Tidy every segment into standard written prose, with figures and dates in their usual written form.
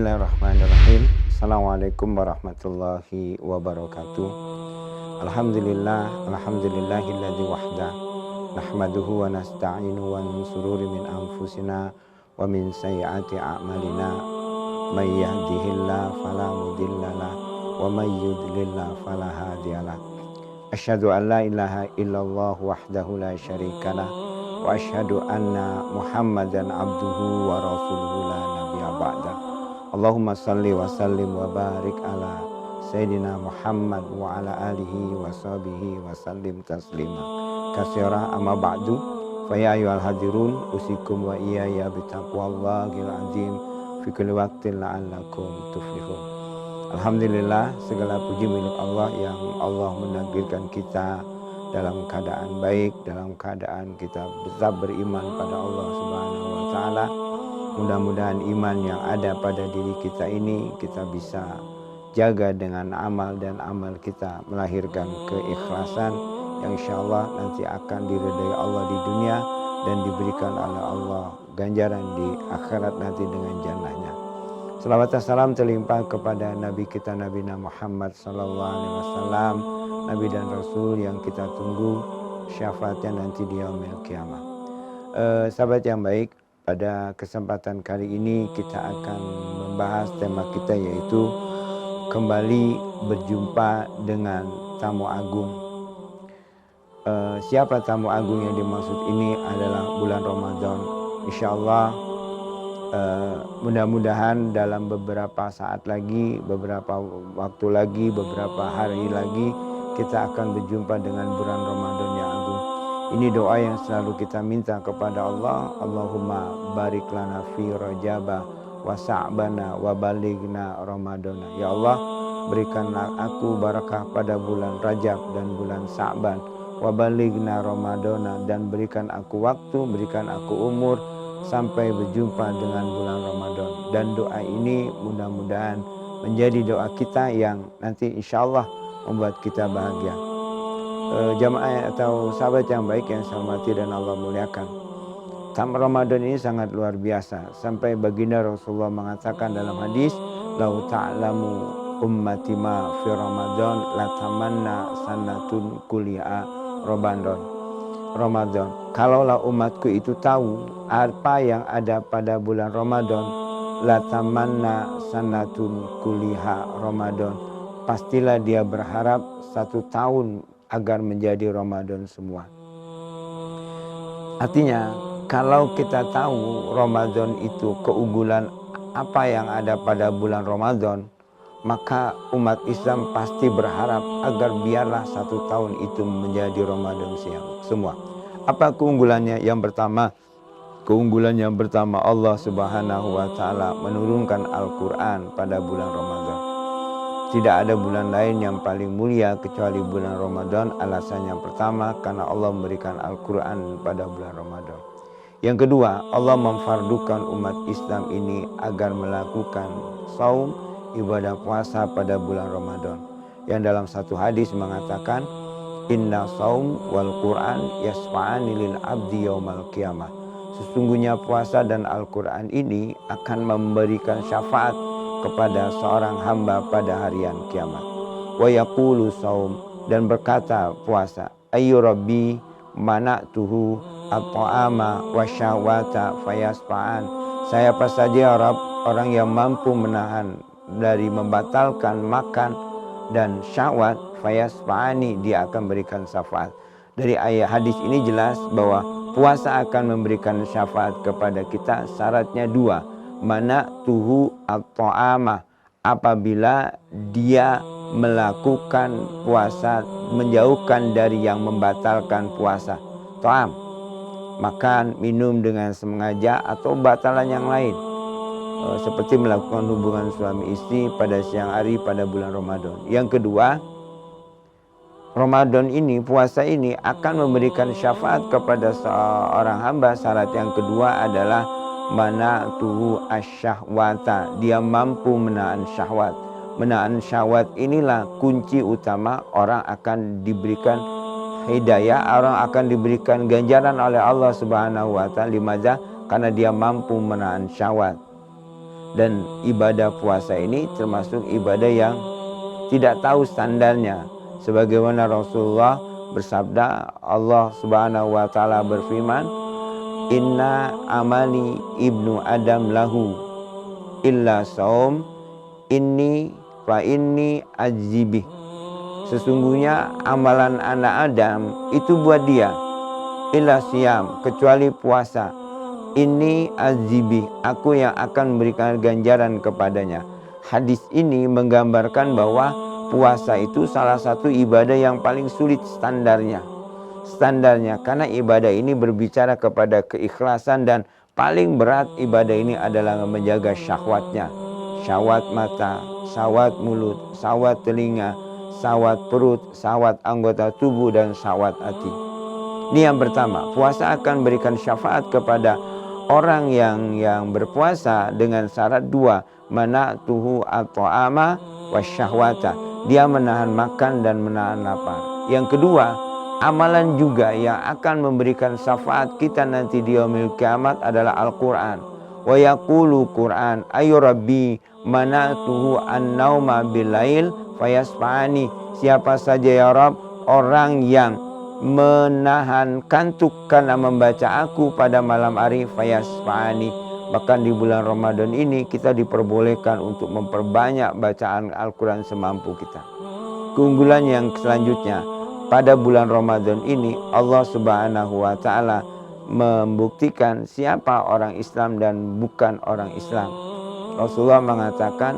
Bismillahirrahmanirrahim. Assalamualaikum warahmatullahi wabarakatuh. Alhamdulillahilladzi wahda. Nahmaduhu wa nasta'inu wa min sururi min anfusina wa min sayyiati a'malina. May yahdihillahu fala mudhillalah wa may yudlillahu fala hadiyalah. Asyhadu an la ilaha illallah wahdahu la syarikalah wa asyhadu anna Muhammadan abduhu wa rasuluhu la nabiyya ba'da. Allahumma salli wa sallim wa barik ala Sayyidina Muhammad wa ala alihi wa sahbihi wa sallim taslima katsira amma ba'du. Fa ya ayyuhal hadirun usikum wa iyaya bitaqwallahil azim fi kulli waqtin la'allakum tuflihun. Alhamdulillah, segala puji milik Allah yang Allah menakdirkan kita dalam keadaan baik, dalam keadaan kita tetap beriman pada Allah Subhanahu wa taala. Mudah-mudahan iman yang ada pada diri kita ini kita bisa jaga dengan amal, dan amal kita melahirkan keikhlasan yang insya Allah nanti akan diridai Allah di dunia dan diberikan oleh Allah ganjaran di akhirat nanti dengan jannahnya. Selawat dan salam terlimpah kepada Nabi kita Nabi Muhammad sallallahu alaihi wasallam, Nabi dan Rasul yang kita tunggu syafaatnya nanti di yaumil qiyamah. Sahabat yang baik, pada kesempatan kali ini kita akan membahas tema kita, yaitu kembali berjumpa dengan tamu agung. Siapa tamu agung yang dimaksud ini adalah bulan Ramadan. Insya Allah mudah-mudahan dalam beberapa saat lagi, beberapa waktu lagi, beberapa hari lagi kita akan berjumpa dengan bulan Ramadan yang agung. Ini doa yang selalu kita minta kepada Allah. Allahumma barik lana fi rajaba wa sa'bana wa balighna ramadana. Ya Allah, berikanlah aku barakah pada bulan Rajab dan bulan Sa'ban, wa balighna ramadana, dan berikan aku waktu, berikan aku umur sampai berjumpa dengan bulan Ramadan. Dan doa ini mudah-mudahan menjadi doa kita yang nanti insya Allah membuat kita bahagia. Jamaah atau sahabat yang baik yang saya hormati dan Allah muliakan, Ramadan ini sangat luar biasa. Sampai baginda Rasulullah mengatakan dalam hadis, "Lau ta'lamu ummati ma fi Ramadan latamanna sanatun kuliah Ramadan." Kalaulah umatku itu tahu apa yang ada pada bulan Ramadan, latamanna sanatun kuliah Ramadan, pastilah dia berharap 1 tahun agar menjadi Ramadan semua. Artinya, kalau kita tahu Ramadan itu keunggulan apa yang ada pada bulan Ramadan, maka umat Islam pasti berharap agar biarlah 1 tahun itu menjadi Ramadan semua. Apa keunggulannya? Yang pertama, keunggulan yang pertama, Allah Subhanahu wa taala menurunkan Al-Qur'an pada bulan Ramadan. Tidak ada bulan lain yang paling mulia kecuali bulan Ramadan. Alasan yang pertama, karena Allah memberikan Al-Quran pada bulan Ramadan. Yang kedua, Allah memfardukan umat Islam ini agar melakukan saum, ibadah puasa pada bulan Ramadan. Yang dalam satu hadis mengatakan, "Inna saum wal Quran yasfa'ani lil abdi yaumal qiyamah." Sesungguhnya puasa dan Al-Quran ini akan memberikan syafaat kepada seorang hamba pada harian kiamat. Wa yaqulu saum, dan berkata puasa, "Ayyu rabbi mana'tuhu at-ta'ama wa syahwata fayasfa'an." Saya apa saja ya Rabb, orang yang mampu menahan dari membatalkan makan dan syahwat, fayasfa'ani, dia akan berikan syafaat. Dari ayat hadis ini jelas bahwa puasa akan memberikan syafaat kepada kita. Syaratnya 2. Mana tuhu at-ta'ama, apabila dia melakukan puasa, menjauhkan dari yang membatalkan puasa. Ta'am, makan, minum dengan sengaja atau batalan yang lain, seperti melakukan hubungan suami istri pada siang hari pada bulan Ramadan. Yang kedua, Ramadan ini, puasa ini akan memberikan syafaat kepada seorang hamba. Syarat yang kedua adalah mana tuhu asyahwata, dia mampu menahan syahwat. Menahan syahwat inilah kunci utama orang akan diberikan hidayah, orang akan diberikan ganjaran oleh Allah Subhanahu wa taala. Limadza? Karena dia mampu menahan syahwat. Dan ibadah puasa ini termasuk ibadah yang tidak tahu standarnya. Sebagaimana Rasulullah bersabda, Allah Subhanahu wa taala berfirman, "Inna amali ibnu Adam lahu illa saum inni fa inni ajibih." Sesungguhnya amalan anak Adam itu buat dia illa siyam, kecuali puasa. Ini azibi, aku yang akan memberikan ganjaran kepadanya. Hadis ini menggambarkan bahwa puasa itu salah satu ibadah yang paling sulit standarnya. Karena ibadah ini berbicara kepada keikhlasan, dan paling berat ibadah ini adalah menjaga syahwatnya. Syahwat mata, syahwat mulut, syahwat telinga, syahwat perut, syahwat anggota tubuh, dan syahwat hati. Ini yang pertama, puasa akan berikan syafaat kepada orang yang berpuasa dengan syarat dua, mana'tuhu at-ta'ama wasyahwata. Dia menahan makan dan menahan lapar. Yang kedua, amalan juga yang akan memberikan syafaat kita nanti di yaumil kiamat adalah Al-Quran. Wa yaqulu Quran, ayu rabbi mana'tuhu an-nauma bilail fayasfa'ani. Siapa saja ya Rabb orang yang menahan kantuk karena membaca aku pada malam hari, fayasfa'ani. Bahkan di bulan Ramadan ini kita diperbolehkan untuk memperbanyak bacaan Al-Quran semampu kita. Keunggulan yang selanjutnya, pada bulan Ramadan ini Allah Subhanahu wa taala membuktikan siapa orang Islam dan bukan orang Islam. Rasulullah mengatakan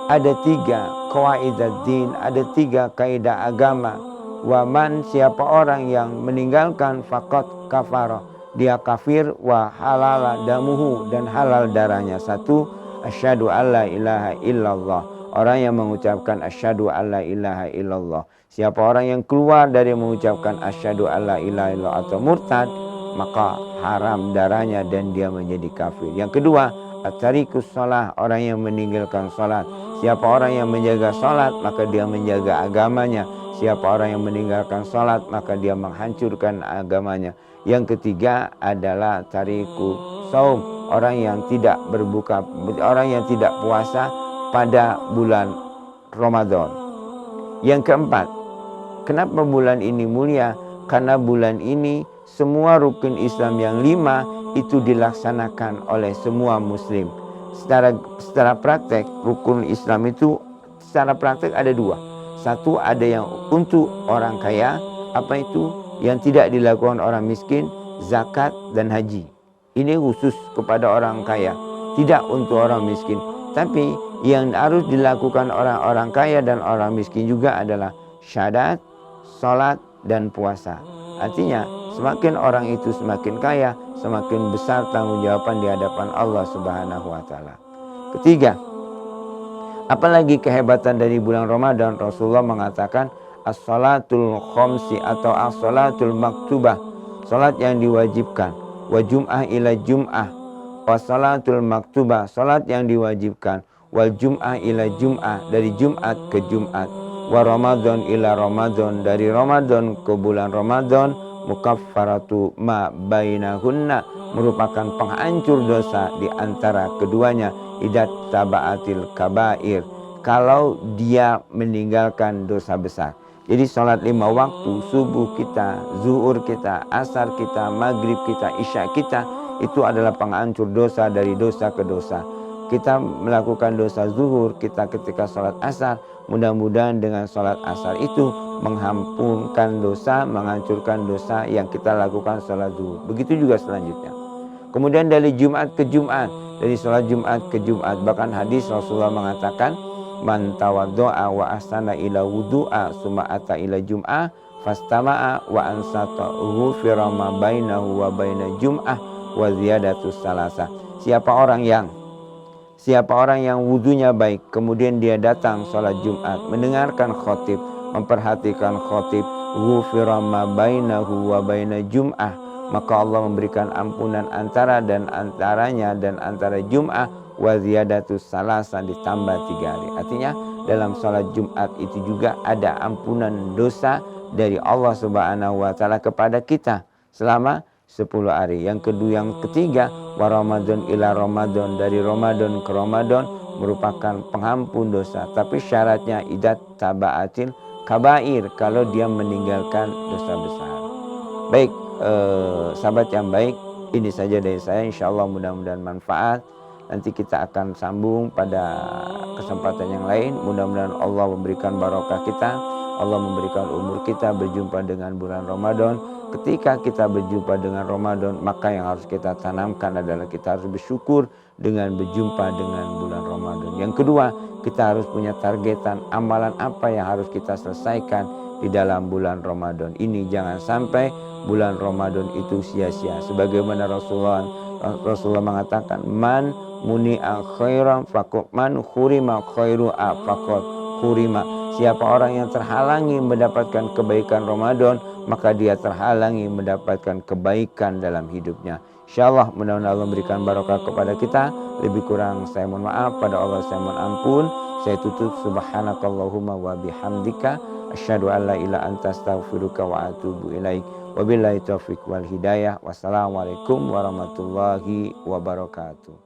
ada 3 qawaidad-din, ada 3 kaidah agama. Waman, siapa orang yang meninggalkan faqad kafara, dia kafir, wa halala damuhu, dan halal darahnya. 1, asyhadu alla ilaha illallah, orang yang mengucapkan asyhadu alla ilaha illallah. Siapa orang yang keluar dari mengucapkan asyhadu alla ilaha illallah atau murtad, maka haram darahnya dan dia menjadi kafir. Yang kedua, at-tarikus shalah, orang yang meninggalkan salat. Siapa orang yang menjaga salat, maka dia menjaga agamanya. Siapa orang yang meninggalkan salat, maka dia menghancurkan agamanya. Yang ketiga adalah tariku saum, orang yang tidak berbuka, orang yang tidak puasa pada bulan Ramadan. Yang keempat, kenapa bulan ini mulia? Karena bulan ini semua rukun Islam yang 5 itu dilaksanakan oleh semua muslim. Secara praktek, rukun Islam itu secara praktek ada 2. 1, ada yang untuk orang kaya, apa itu? Yang tidak dilakukan orang miskin, zakat dan haji. Ini khusus kepada orang kaya, tidak untuk orang miskin. Tapi yang harus dilakukan orang-orang kaya dan orang miskin juga adalah syahadat, salat, dan puasa. Artinya semakin orang itu semakin kaya, semakin besar tanggung jawaban di hadapan Allah Subhanahu wa taala. Ketiga, apalagi kehebatan dari bulan Ramadan, Rasulullah mengatakan as-salatul khamsi atau as-salatul maktubah, salat yang diwajibkan, wa jum'ah ila jum'ah, wa salatul maktubah, salat yang diwajibkan, wal jum'ah ila jum'ah, dari Jumat ke Jumat, wa Ramadan ila Ramadan, dari Ramadan ke bulan Ramadan, mukaffaratu ma bainahunna, merupakan penghancur dosa di antara keduanya, idat tabaatil kabair, kalau dia meninggalkan dosa besar. Jadi sholat 5 waktu, subuh kita, zuhur kita, asar kita, maghrib kita, isya kita, itu adalah penghancur dosa dari dosa ke dosa. Kita melakukan dosa zuhur kita ketika sholat asar, mudah-mudahan dengan sholat asar itu mengampunkan dosa, menghancurkan dosa yang kita lakukan sholat zuhur. Begitu juga selanjutnya. Kemudian dari Jumat ke Jumat, dari sholat Jumat ke Jumat, bahkan hadis Rasulullah mengatakan, man tawaddo'a wa ahsana ila wudu'a summa ata ila jum'ah fastama'a wa ansata ghufira ma bainahu wa baina jum'ah wa ziyadatus salasa. Siapa orang yang wudunya baik, kemudian dia datang sholat Jumat, mendengarkan khotib, memperhatikan khotib, ghufira ma bainahu wa baina jum'ah, maka Allah memberikan ampunan antara dan antaranya dan antara Jum'ah, wa ziyadatus salasa, ditambah 3 hari. Artinya dalam sholat Jumat itu juga ada ampunan dosa dari Allah Subhanahu wa taala kepada kita selama 10 hari. Yang kedua, yang ketiga, wa Ramadan ila Ramadan, dari Ramadan ke Ramadan merupakan pengampun dosa. Tapi syaratnya idat tabaatil kabair, kalau dia meninggalkan dosa besar. Baik, sahabat yang baik, ini saja dari saya. Insya Allah mudah-mudahan manfaat. Nanti kita akan sambung pada kesempatan yang lain. Mudah-mudahan Allah memberikan barokah kita, Allah memberikan umur kita berjumpa dengan bulan Ramadan. Ketika kita berjumpa dengan Ramadan, maka yang harus kita tanamkan adalah kita harus bersyukur dengan berjumpa dengan bulan Ramadan. Yang kedua, kita harus punya targetan amalan apa yang harus kita selesaikan di dalam bulan Ramadan ini. Jangan sampai bulan Ramadan itu sia-sia. Sebagaimana Rasulullah mengatakan, man muni'a khairan faqad man khurima khairu'a faqad khurima. Siapa orang yang terhalangi mendapatkan kebaikan Ramadan, maka dia terhalangi mendapatkan kebaikan dalam hidupnya. Insyaallah mudah-mudahan Allah memberikan barokah kepada kita. Lebih kurang saya mohon maaf, pada Allah saya mohon ampun. Saya tutup, subhanakallahumma wa bihamdika asyhadu an la ilaha anta astaghfiruka wa atubu ilaik. Wabillahi taufiq wal hidayah. Wassalamualaikum warahmatullahi wabarakatuh.